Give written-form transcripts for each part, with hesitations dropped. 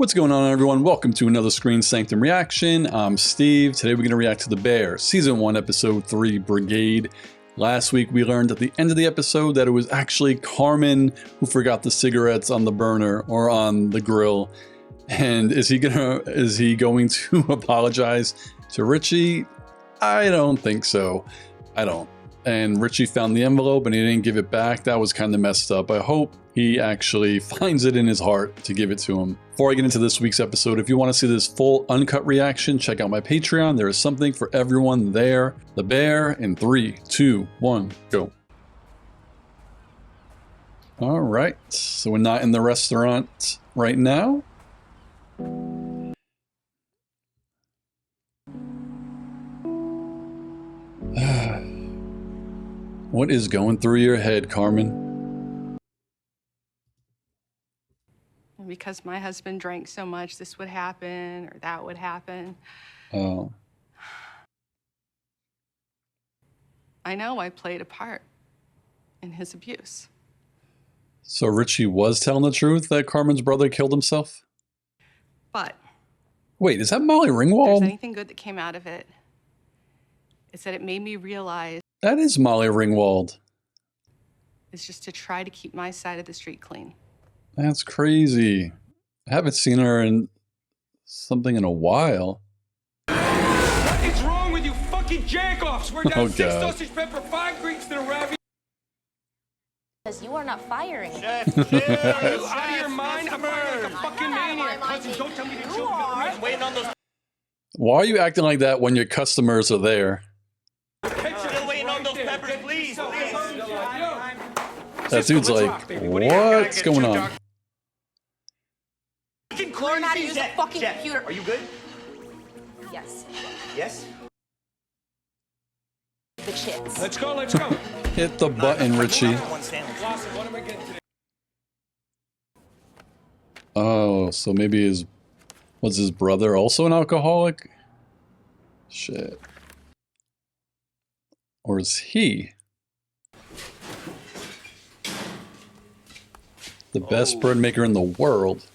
What's going on, everyone? Welcome to another Screen Sanctum reaction. I'm Steve. Today we're going to react to The Bear, Season 1, Episode 3, Brigade. Last week we learned at the end of the episode that it was actually Carmine who forgot the cigarettes on the burner or on the grill. And is he going to apologize to Richie? I don't think so. I don't. And Richie found the envelope and he didn't give it back. That was kind of messed up. I hope he actually finds it in his heart to give it to him. Before I get into this week's episode, if you want to see this full uncut reaction, check out my Patreon. There is something for everyone there. The Bear in 3, 2, 1, go. All right, so we're not in the restaurant right now. What is going through your head, Carmen? Because my husband drank so much, this would happen or that would happen. Oh. I know I played a part in his abuse. So Richie was telling the truth that Carmen's brother killed himself? But wait, is that Molly if Ringwald? there's anything good that came out of it, it's that it made me realize That is Molly Ringwald. it's just to try to keep my side of the street clean. That's crazy. I haven't seen her in something in a while. What is wrong with you fucking jack-offs? We're down 6 God. sausage pepper, 5 Greeks, and a ravioli. Because you are not firing. Are you out of your mind? I'm firing like a fucking maniac. Cousin, don't tell me to chill. I'm waiting on those. Why are you acting like that when your customers are there? Still waiting on those peppers, please. That dude's like, what's going on? Learn how to use a fucking Jeff, computer. are you good? Yes. Yes? The chips. Let's go, let's go. Hit the button, Richie. One sandwich. Lawson, what am I getting today? Oh, so maybe was his brother also an alcoholic? Shit. Or is he? The best bread maker in the world.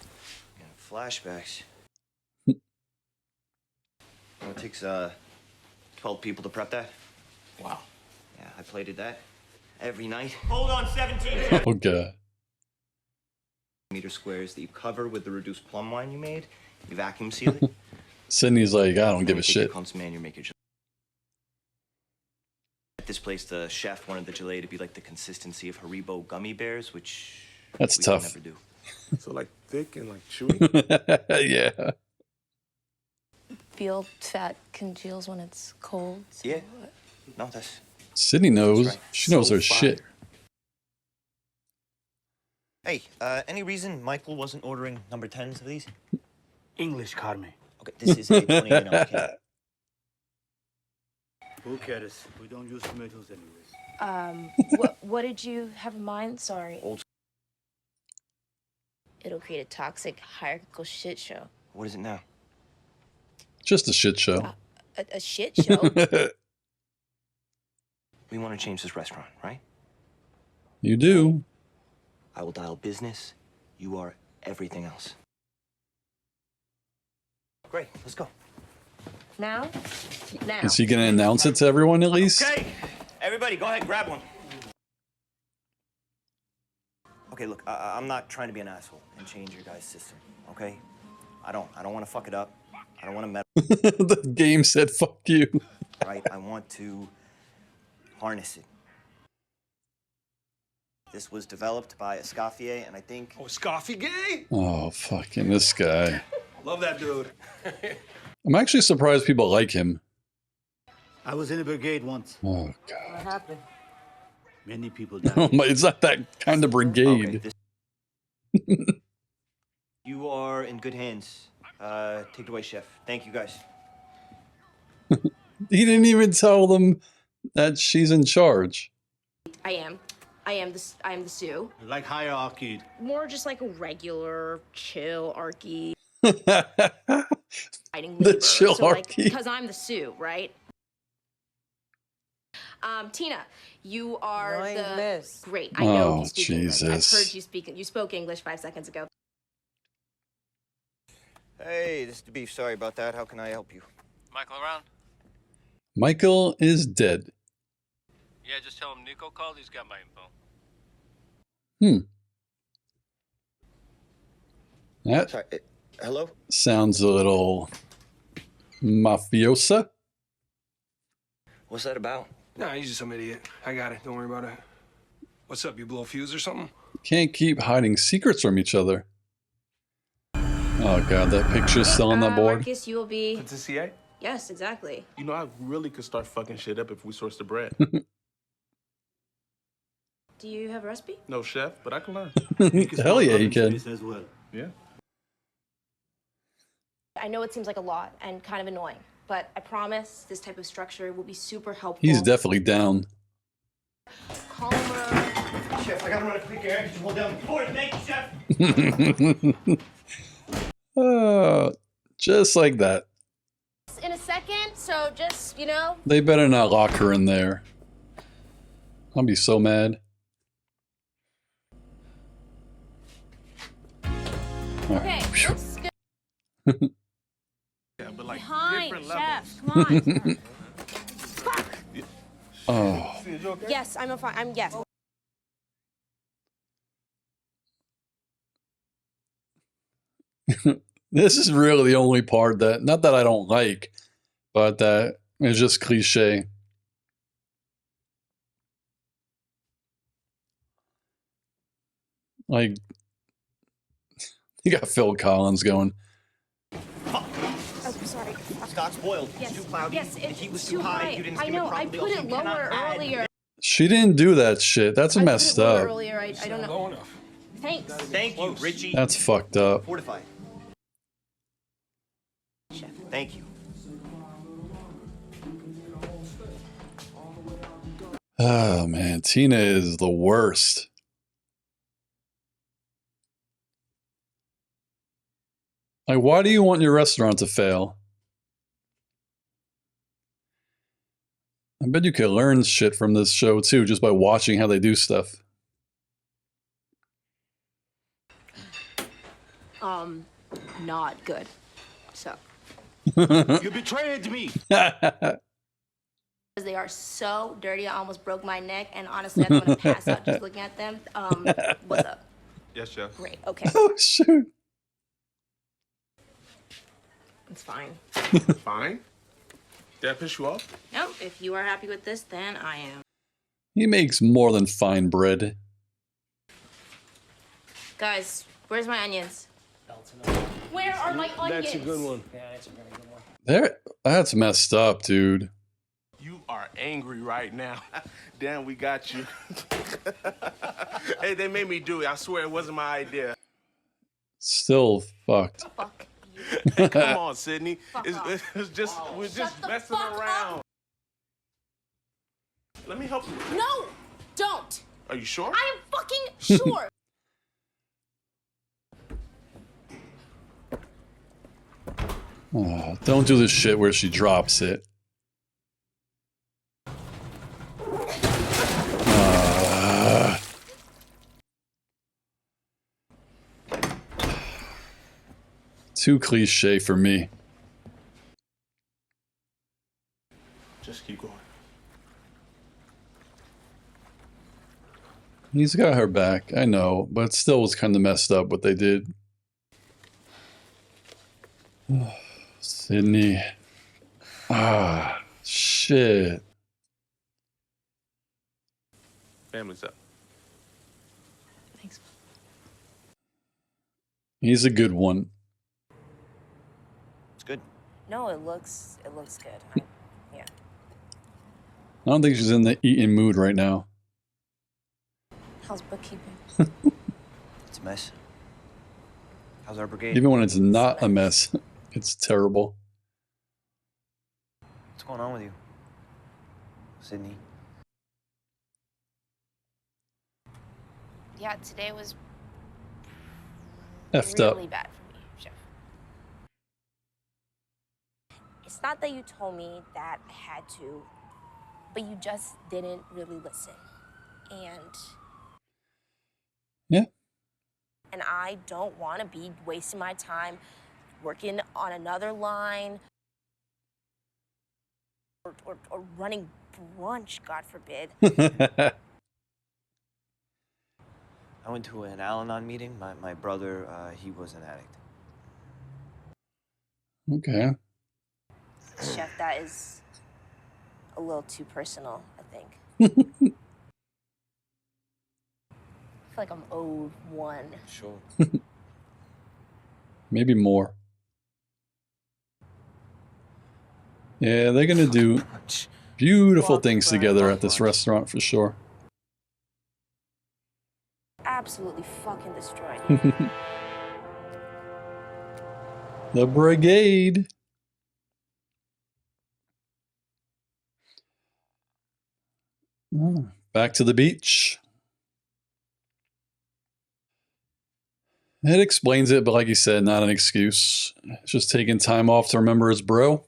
Flashbacks. It takes 12 people to prep that. Wow. Yeah, I plated that every night. Hold on, 17 Oh, God. meter squares that you cover with the reduced plum wine you made. You vacuum seal it. Sydney's like, I don't give a Take your shit. consommé and you make your At this place, the chef wanted the gelée to be like the consistency of Haribo gummy bears, which That's we tough. Could never do. So like thick and like chewy? Yeah. Feel fat congeals when it's cold. So Yeah. No, that's Sydney knows. right. She knows So her shit. Hey, any reason Michael wasn't ordering number 10s of these? English, Carmen. Okay, this is a 28 ounce can. Who cares? We don't use tomatoes anyways. what did you have in mind? Sorry. Old- It'll create a toxic, hierarchical shit show. What is it now? Just a shit show. A shit show? We want to change this restaurant, right? You do. I will dial business. You are everything else. Great, let's go. Now? Now. Is he going to announce it to everyone at least? Okay, everybody, go ahead, grab one. Okay, look, I'm not trying to be an asshole and change your guys' system, okay? I don't want to fuck it up. I don't want to meddle, The game said, fuck you. right? I want to harness it. This was developed by Escoffier, and I think... Oh, Scoffy gay? Oh, fucking this guy. Love that dude. I'm actually surprised people like him. I was in a brigade once. Oh, God. What happened? Many people Oh died. my, it's not that kind of Okay, brigade. You are in good hands. Take it away, chef. Thank you, guys. He didn't even tell them that she's in charge. I am the Sue. Like hierarchy. More just like a regular, chill, arky, The fighting leader. chillarchy. Because I'm the Sue, right? Tina, you are No the English. great. I know Oh, you speak English. Jesus. I've heard you speak. You spoke English 5 seconds ago. Hey, this is the beef. Sorry about that. How can I help you? Michael around? Michael is dead. Yeah, just tell him Nico called. He's got my info. That Sorry. Hello? sounds a little mafiosa. What's that about? Nah, he's just some idiot. I got it. Don't worry about it. What's up? You blow a fuse or something? Can't keep hiding secrets from each other. Oh god, that picture's still on that board. Marcus, you will be. To CA? Yes, exactly. You know, I really could start fucking shit up if we source the bread. Do you have a recipe? No chef, but I can learn. Hell yeah, you can. As well. Yeah. I know it seems like a lot and kind of annoying, but I promise this type of structure will be super helpful. He's definitely down. Calmer. Chef, I gotta run a quick errand. Could you hold down the door? Thank you, Chef. Just like that. In a second, so just, you know. They better not lock her in there. I'll be so mad. Okay, looks good. Yeah, but like Behind, different chef. levels. Come on. Fuck. Oh, Is you okay? Yes, I'm fine. I'm yes. this is really the only part that, not that I don't like, but that is just cliche. Like, you got Phil Collins going. Oh, sorry. Stock's boiled. Yes. It's too cloudy. Yes, the it's heat was too too high. high. You didn't I steam know. it I properly. put Also, it you lower cannot add earlier. She didn't do that shit. That's I messed put it lower up. earlier. I don't know. Low enough. Thanks. Thank you, Richie. That's fucked up. Fortify. Chef. Thank you. Oh man, Tina is the worst. Like, why do you want your restaurant to fail? I bet you could learn shit from this show too, just by watching how they do stuff. Not good. So. You betrayed me. They are so dirty. I almost broke my neck, and honestly, I don't want to pass out just looking at them. What's up? Yes, chef. Great. Okay. Oh shoot. It's fine. Fine. Did I piss you off? No, if you are happy with this, then I am. He makes more than fine bread. Guys, where's my onions? Where are my onions? That's a good one. There, that's messed up, dude. You are angry right now. Damn, we got you. Hey, they made me do it. I swear it wasn't my idea. Still fucked. Fuck you. Hey, come on, Sydney. Fuck It's, off. it's just we're Shut just the messing fuck around. Let me help you. No! Don't! Are you sure? I am fucking sure! Oh, don't do this shit where she drops it. Too cliche for me. Just keep going. He's got her back, I know, but it still was kind of messed up what they did. Sydney. Ah, shit. Family's up. Thanks. He's a good one. It's good. No, it looks good. Yeah. I don't think she's in the eating mood right now. How's bookkeeping? It's a mess. How's our brigade? Even when it's not a mess, it's terrible. What's going on with you, Sydney? Yeah, today was Effed up. really bad for me, Chef. It's not that you told me that I had to, but you just didn't really listen. Yeah. And I don't want to be wasting my time working on another line, or running brunch, God forbid. I went to an Al-Anon meeting. My brother, he was an addict. Okay. Chef, that is a little too personal, I think. I feel like I'm owed one. Sure. Maybe more. Yeah, they're gonna do beautiful things together at this restaurant for sure. Absolutely fucking destroyed you. The Brigade. Oh, back to the beach. It explains it, but like you said, not an excuse. It's just taking time off to remember his bro.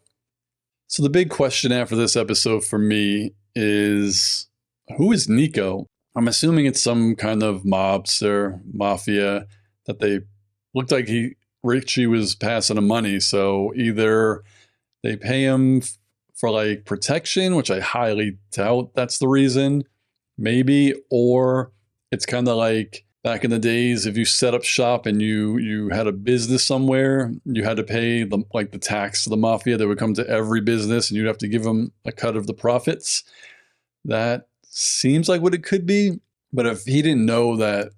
So the big question after this episode for me is, who is Nico? I'm assuming it's some kind of mobster, mafia, that they looked like Richie was passing him money. So either they pay him for like protection, which I highly doubt that's the reason, maybe, or it's kind of like back in the days, if you set up shop and you had a business somewhere, you had to pay the tax to the mafia that would come to every business, and you'd have to give them a cut of the profits. That seems like what it could be. But if he didn't know that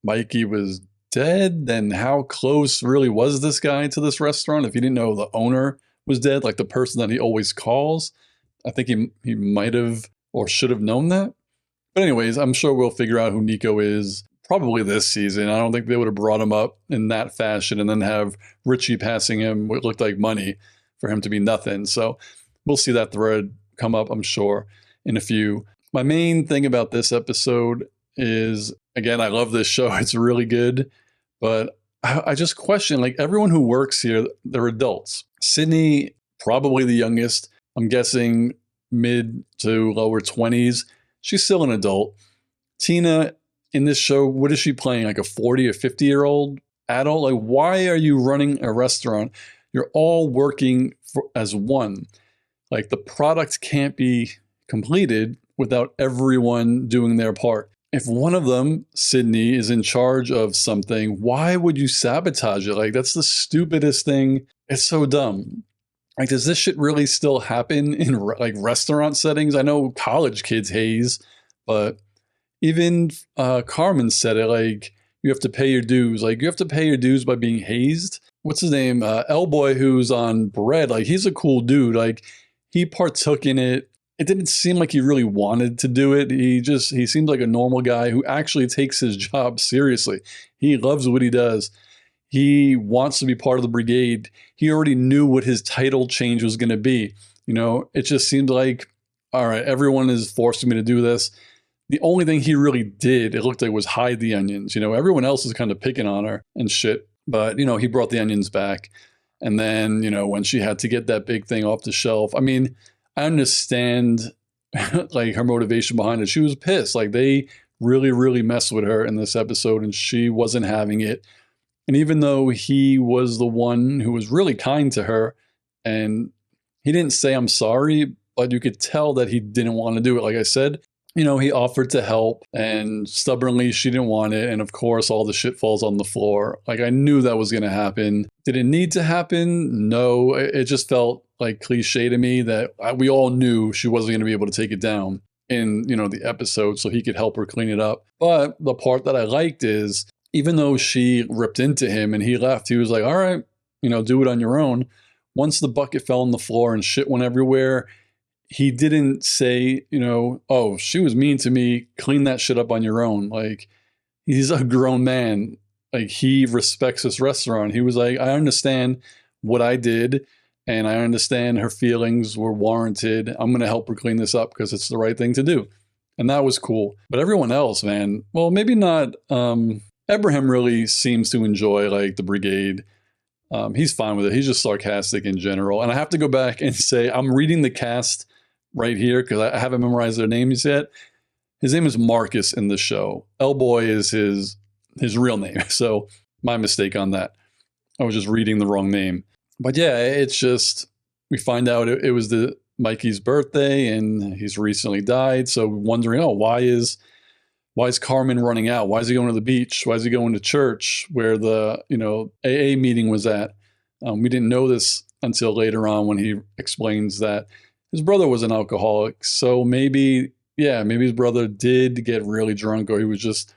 Mikey was dead, then how close really was this guy to this restaurant? If he didn't know the owner was dead, like the person that he always calls, I think he might have or should have known that. But anyways, I'm sure we'll figure out who Nico is probably this season. I don't think they would have brought him up in that fashion and then have Richie passing him what looked like money for him to be nothing. So we'll see that thread come up, I'm sure, in a few. My main thing about this episode is, again, I love this show. It's really good. But I just question, like, everyone who works here, they're adults. Sydney, probably the youngest. I'm guessing mid to lower 20s. She's still an adult. Tina, in this show, what is she playing? Like a 40 or 50-year-old adult? Like, why are you running a restaurant? You're all working as one. Like, the product can't be completed without everyone doing their part. If one of them, Sydney, is in charge of something, why would you sabotage it? Like, that's the stupidest thing. It's so dumb. Like, does this shit really still happen in like restaurant settings? I know college kids haze, but even Carmen said it, like, you have to pay your dues. Like, you have to pay your dues by being hazed. What's his name? L-Boy, who's on Bread. Like, he's a cool dude. Like, he partook in it. It didn't seem like he really wanted to do it. He seemed like a normal guy who actually takes his job seriously. He loves what he does. He wants to be part of the Brigade. He already knew what his title change was going to be. You know, it just seemed like, all right, everyone is forcing me to do this. The only thing he really did, it looked like, was hide the onions. You know, everyone else is kind of picking on her and shit. But, you know, he brought the onions back. And then, you know, when she had to get that big thing off the shelf, I mean, I understand like her motivation behind it. She was pissed. Like, they really, really messed with her in this episode and she wasn't having it. And even though he was the one who was really kind to her and he didn't say, I'm sorry, but you could tell that he didn't want to do it. Like I said, you know, he offered to help and stubbornly she didn't want it. And of course, all the shit falls on the floor. Like, I knew that was going to happen. Did it need to happen? No, it just felt like cliche to me that we all knew she wasn't going to be able to take it down in, you know, the episode so he could help her clean it up. But the part that I liked is, even though she ripped into him and he left, he was like, all right, you know, do it on your own. Once the bucket fell on the floor and shit went everywhere, he didn't say, you know, oh, she was mean to me, clean that shit up on your own. Like, he's a grown man. Like, he respects this restaurant. He was like, I understand what I did and I understand her feelings were warranted. I'm going to help her clean this up because it's the right thing to do. And that was cool. But everyone else, man, well, maybe not. Abraham really seems to enjoy, like, the Brigade. He's fine with it. He's just sarcastic in general. And I have to go back and say, I'm reading the cast right here because I haven't memorized their names yet. His name is Marcus in the show. L-Boy is his real name. So my mistake on that. I was just reading the wrong name. But yeah, it's just, we find out it was the Mikey's birthday and he's recently died. So wondering, oh, why is Carmine running out? Why is he going to the beach? Why is he going to church where the, AA meeting was at? We didn't know this until later on when he explains that his brother was an alcoholic. So maybe his brother did get really drunk, or he was just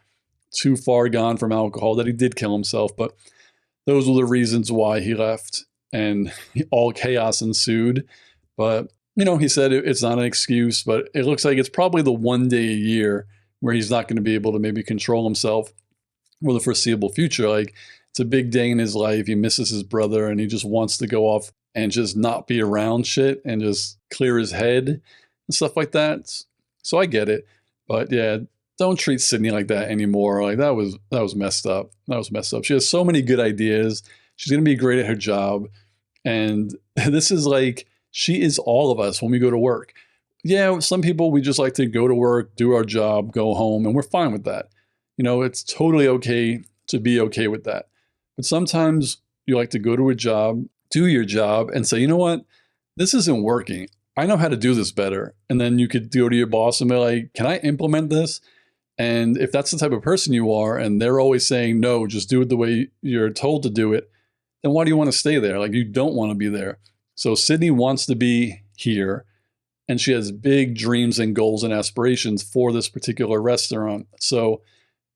too far gone from alcohol that he did kill himself. But those were the reasons why he left, and all chaos ensued. But, he said it's not an excuse, but it looks like it's probably the one day a year where he's not going to be able to maybe control himself for the foreseeable future. Like, it's a big day in his life. He misses his brother and he just wants to go off and just not be around shit and just clear his head and stuff like that. So I get it. But yeah, don't treat Sydney like that anymore. Like, that was messed up. That was messed up. She has so many good ideas. She's going to be great at her job. And this is like, she is all of us when we go to work. Yeah, some people, we just like to go to work, do our job, go home, and we're fine with that. It's totally okay to be okay with that. But sometimes you like to go to a job, do your job, and say, you know what? This isn't working. I know how to do this better. And then you could go to your boss and be like, can I implement this? And if that's the type of person you are, and they're always saying, no, just do it the way you're told to do it, then why do you want to stay there? Like, you don't want to be there. So Sydney wants to be here, and she has big dreams and goals and aspirations for this particular restaurant. So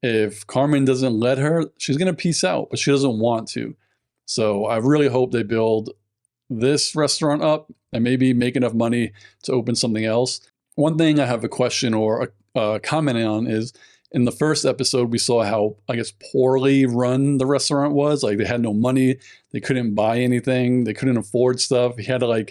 if Carmine doesn't let her, she's going to peace out, but she doesn't want to. So I really hope they build this restaurant up and maybe make enough money to open something else. One thing I have a question or a comment on is, in the first episode, we saw how, I guess, poorly run the restaurant was. Like, they had no money. They couldn't buy anything. They couldn't afford stuff. He had to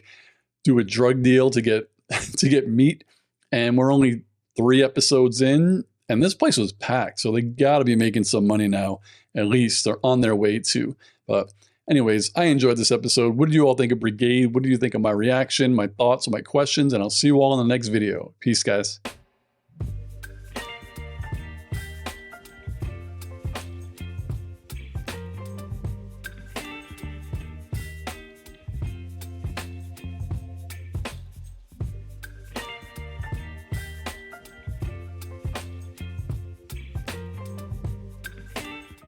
do a drug deal to get meat. And we're only 3 episodes in, and this place was packed. So they got to be making some money now. At least they're on their way to. But anyways, I enjoyed this episode. What did you all think of Brigade? What do you think of my reaction, my thoughts, my questions? And I'll see you all in the next video. Peace, guys.